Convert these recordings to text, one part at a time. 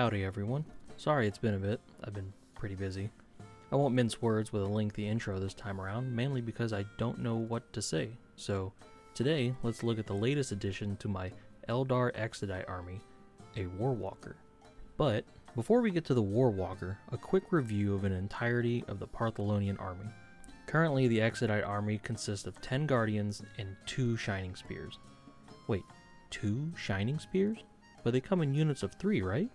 Howdy everyone. Sorry it's been a bit, I've been pretty busy. I won't mince words with a lengthy intro this time around, mainly because I don't know what to say. So, today, let's look at the latest addition to my Eldar Exodite army, a Warwalker. But, before we get to the Warwalker, a quick review of an entirety of the Partholonian army. Currently, the Exodite army consists of 10 Guardians and 2 Shining Spears. Wait, 2 Shining Spears? But they come in units of 3, right?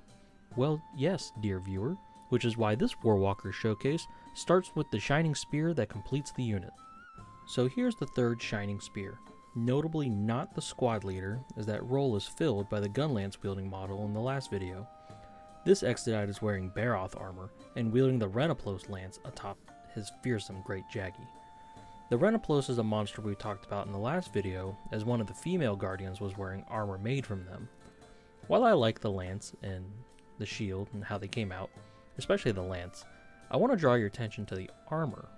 Well, yes, dear viewer, which is why this Warwalker showcase starts with the Shining Spear that completes the unit. So here's the 3rd Shining Spear, notably not the squad leader, as that role is filled by the Gunlance wielding model in the last video. This Exodite is wearing Barroth armor and wielding the Reuploaded lance atop his fearsome Great Jaggy. The Reuploaded is a monster we talked about in the last video, as one of the female Guardians was wearing armor made from them. While I like the lance and the shield and how they came out, especially the lance, I want to draw your attention to the armor.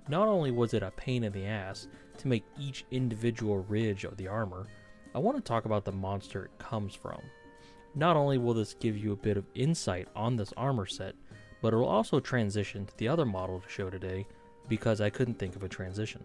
Not only was it a pain in the ass to make each individual ridge of the armor, I want to talk about the monster it comes from. Not only will this give you a bit of insight on this armor set, but it will also transition to the other model to show today because I couldn't think of a transition.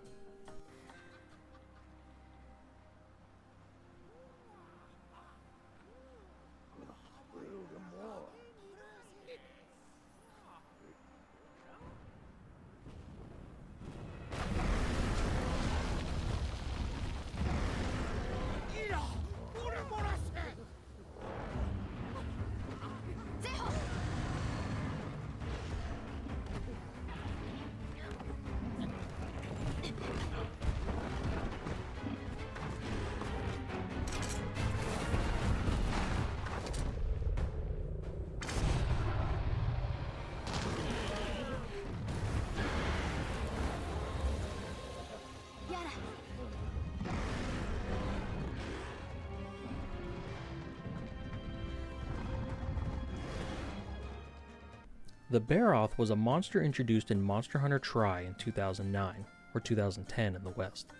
The Barroth was a monster introduced in Monster Hunter Tri in 2009, or 2010 in the West.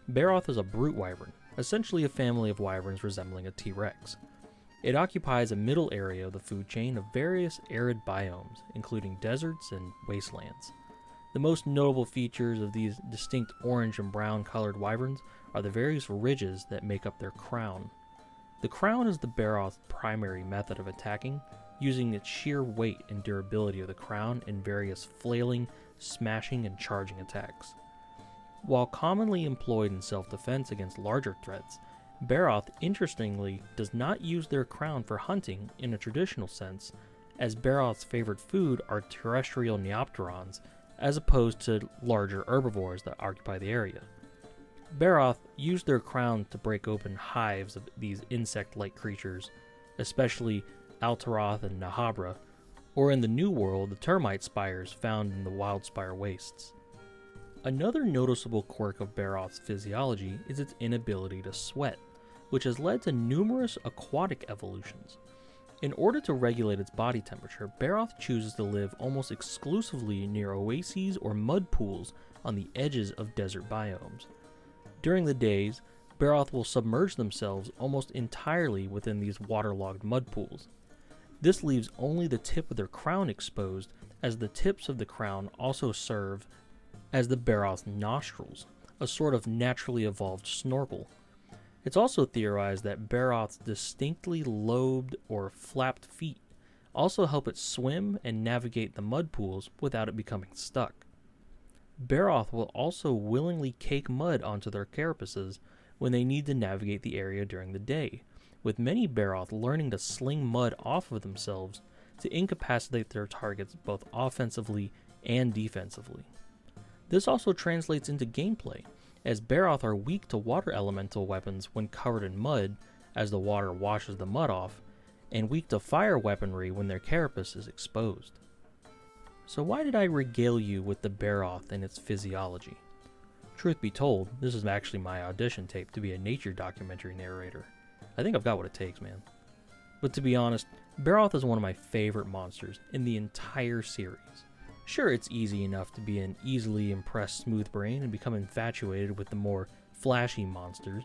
Barroth is a brute wyvern, essentially a family of wyverns resembling a T-Rex. It occupies a middle area of the food chain of various arid biomes, including deserts and wastelands. The most notable features of these distinct orange and brown colored wyverns are the various ridges that make up their crown. The crown is the Barroth's primary method of attacking, using its sheer weight and durability of the crown in various flailing, smashing, and charging attacks. While commonly employed in self-defense against larger threats, Barroth interestingly does not use their crown for hunting in a traditional sense, as Barroth's favorite food are terrestrial neopterons, as opposed to larger herbivores that occupy the area. Barroth used their crown to break open hives of these insect-like creatures, especially Outtro and Nahabra, or in the New World, the termite spires found in the Wildspire wastes. Another noticeable quirk of Barroth's physiology is its inability to sweat, which has led to numerous aquatic evolutions. In order to regulate its body temperature, Barroth chooses to live almost exclusively near oases or mud pools on the edges of desert biomes. During the days, Barroth will submerge themselves almost entirely within these waterlogged mud pools. This leaves only the tip of their crown exposed, as the tips of the crown also serve as the Barroth's nostrils, a sort of naturally evolved snorkel. It's also theorized that Barroth's distinctly lobed or flapped feet also help it swim and navigate the mud pools without it becoming stuck. Barroth will also willingly cake mud onto their carapaces when they need to navigate the area during the day, with many Barroth learning to sling mud off of themselves to incapacitate their targets both offensively and defensively. This also translates into gameplay, as Barroth are weak to water elemental weapons when covered in mud, as the water washes the mud off, and weak to fire weaponry when their carapace is exposed. So why did I regale you with the Barroth and its physiology? Truth be told, this is actually my audition tape to be a nature documentary narrator. I think I've got what it takes, man. But to be honest, Barroth is one of my favorite monsters in the entire series. Sure, it's easy enough to be an easily impressed smooth brain and become infatuated with the more flashy monsters,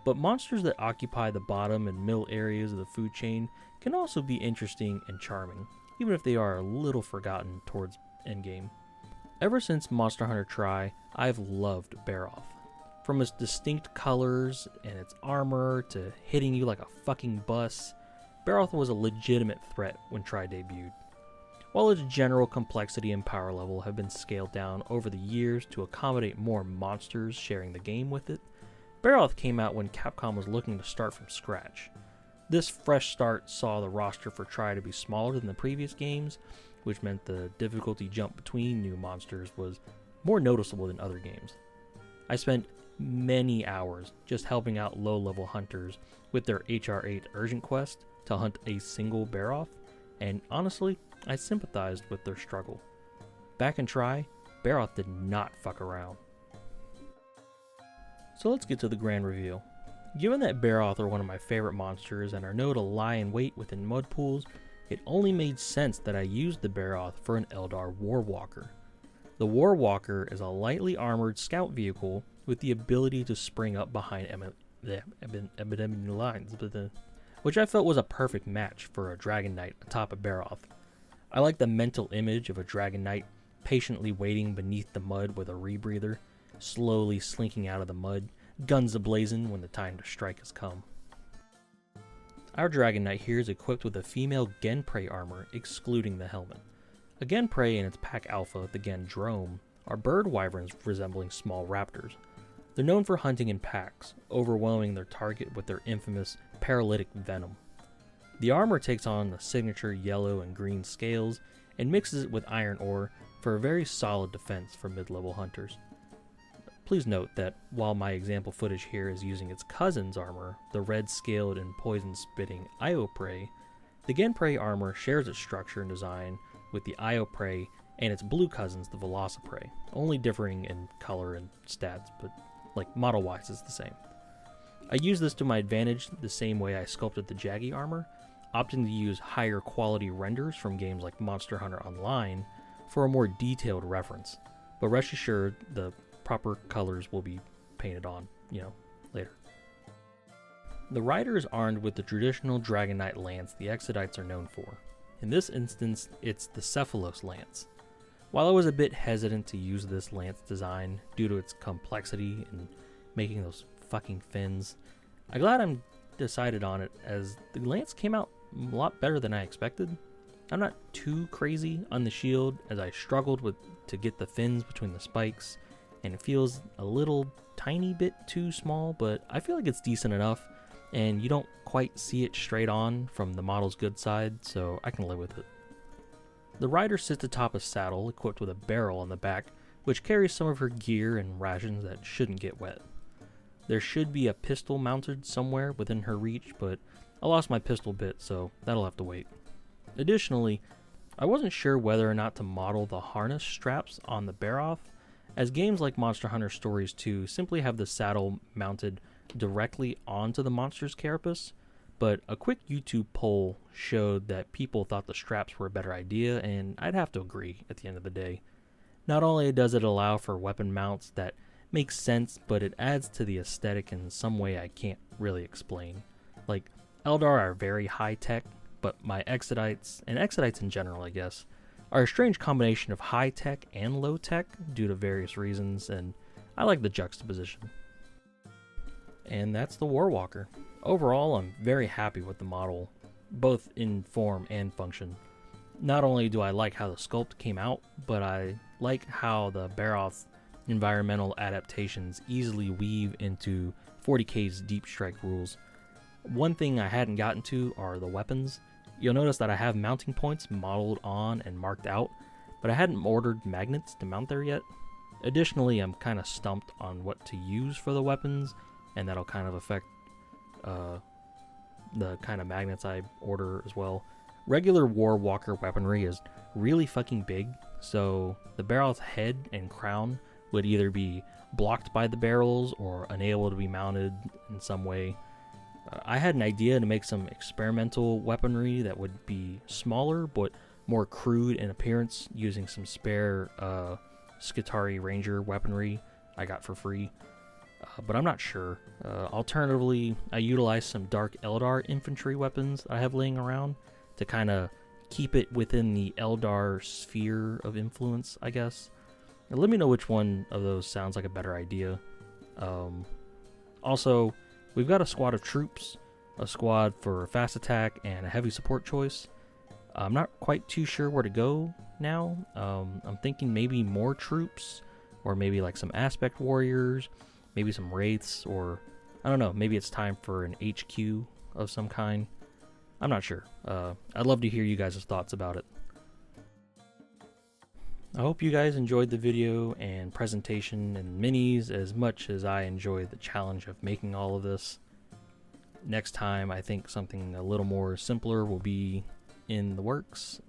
but monsters that occupy the bottom and middle areas of the food chain can also be interesting and charming, even if they are a little forgotten towards endgame. Ever since Monster Hunter Tri, I've loved Barroth. From its distinct colors and its armor to hitting you like a fucking bus, Barroth was a legitimate threat when Tri debuted. While its general complexity and power level have been scaled down over the years to accommodate more monsters sharing the game with it, Barroth came out when Capcom was looking to start from scratch. This fresh start saw the roster for Tri to be smaller than the previous games, which meant the difficulty jump between new monsters was more noticeable than other games. I spent many hours just helping out low-level hunters with their HR8 urgent quest to hunt a single Barroth, and honestly, I sympathized with their struggle. Back in Tri, Barroth did not fuck around. So let's get to the grand reveal. Given that Barroth are one of my favorite monsters and are known to lie in wait within mud pools, it only made sense that I used the Barroth for an Eldar Warwalker. The Warwalker is a lightly armored scout vehicle with the ability to spring up behind enemy lines, which I felt was a perfect match for a Dragon Knight atop a Barroth. I like the mental image of a Dragon Knight patiently waiting beneath the mud with a rebreather, slowly slinking out of the mud, guns ablazing when the time to strike has come. Our Dragon Knight here is equipped with a female Genprey armor, excluding the helmet. A Genprey and its pack alpha, the Gendrome, are bird wyverns resembling small raptors. They're known for hunting in packs, overwhelming their target with their infamous paralytic venom. The armor takes on the signature yellow and green scales and mixes it with iron ore for a very solid defense for mid-level hunters. Please note that while my example footage here is using its cousin's armor, the red-scaled and poison-spitting Ioprey, the Genprey armor shares its structure and design with the Ioprey and its blue cousins, the Velociprey, only differing in color and stats, but like model-wise it's the same. I use this to my advantage the same way I sculpted the Jaggy armor, opting to use higher quality renders from games like Monster Hunter Online for a more detailed reference, but rest assured the proper colors will be painted on, later. The rider is armed with the traditional Dragon Knight lance the Exodites are known for. In this instance, it's the Cephalos lance. While I was a bit hesitant to use this lance design due to its complexity and making those fucking fins, I'm glad I'm decided on it, as the lance came out a lot better than I expected. I'm not too crazy on the shield, as I struggled to get the fins between the spikes, and it feels a little tiny bit too small, but I feel like it's decent enough, and you don't quite see it straight on from the model's good side, so I can live with it. The rider sits atop a saddle equipped with a barrel on the back, which carries some of her gear and rations that shouldn't get wet. There should be a pistol mounted somewhere within her reach, but I lost my pistol bit, so that'll have to wait. Additionally, I wasn't sure whether or not to model the harness straps on the Barroth, as games like Monster Hunter Stories 2 simply have the saddle mounted directly onto the monster's carapace, but a quick YouTube poll showed that people thought the straps were a better idea, and I'd have to agree at the end of the day. Not only does it allow for weapon mounts that make sense, but it adds to the aesthetic in some way I can't really explain. Like, Eldar are very high-tech, but my Exodites, and Exodites in general I guess, are a strange combination of high-tech and low-tech due to various reasons, and I like the juxtaposition. And that's the Warwalker. Overall, I'm very happy with the model, both in form and function. Not only do I like how the sculpt came out, but I like how the Barroth's environmental adaptations easily weave into 40k's deep strike rules. One thing I hadn't gotten to are the weapons. You'll notice that I have mounting points modeled on and marked out, but I hadn't ordered magnets to mount there yet. Additionally, I'm kind of stumped on what to use for the weapons, and that'll kind of affect the kind of magnets I order as well. Regular Warwalker weaponry is really fucking big, so the Barroth's head and crown would either be blocked by the barrels or unable to be mounted in some way. I had an idea to make some experimental weaponry that would be smaller but more crude in appearance, using some spare Skitarii Ranger weaponry I got for free. but I'm not sure. Alternatively, I utilize some Dark Eldar infantry weapons I have laying around to kind of keep it within the Eldar sphere of influence, I guess. Now, let me know which one of those sounds like a better idea. Also, we've got a squad of troops, a squad for fast attack, and a heavy support choice. I'm not quite too sure where to go now. I'm thinking maybe more troops, or maybe like some aspect warriors, maybe some wraiths, or I don't know, maybe it's time for an HQ of some kind. I'm not sure. I'd love to hear you guys' thoughts about it. I hope you guys enjoyed the video and presentation and minis as much as I enjoyed the challenge of making all of this. Next time, I think something a little more simpler will be in the works.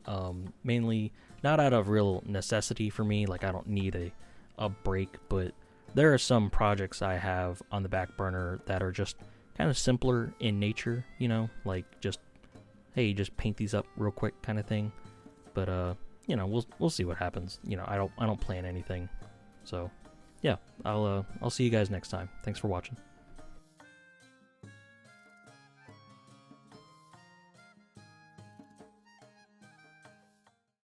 Mainly not out of real necessity for me, like I don't need a break, but there are some projects I have on the back burner that are just kind of simpler in nature, you know, like just, hey, just paint these up real quick kind of thing. But you know, we'll see what happens. You know, I don't plan anything. So, yeah, I'll see you guys next time. Thanks for watching.